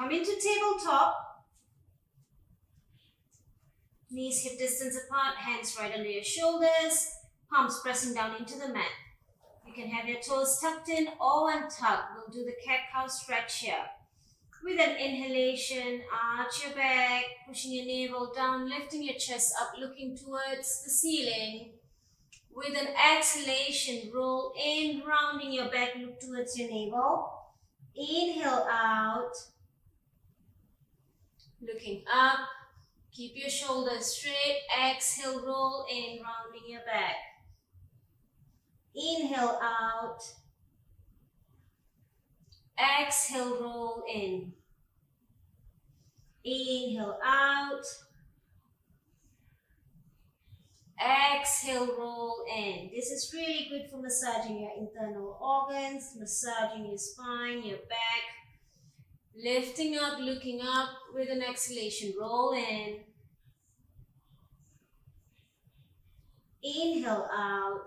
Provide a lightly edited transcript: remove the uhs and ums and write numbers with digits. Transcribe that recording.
Come into tabletop. Knees hip distance apart, hands right under your shoulders, palms pressing down into the mat. You can have your toes tucked in or untucked. We'll do the cat-cow stretch here. With an inhalation, arch your back, pushing your navel down, lifting your chest up, looking towards the ceiling. With an exhalation, roll in, rounding your back, look towards your navel. Inhale out, looking up. Keep your shoulders straight. Exhale, roll in, rounding your back. Inhale out. Exhale, roll in. Inhale out. Exhale, roll in. This is really good for massaging your internal organs, massaging your spine, your back. Lifting up, looking up with an exhalation. Roll in. Inhale out.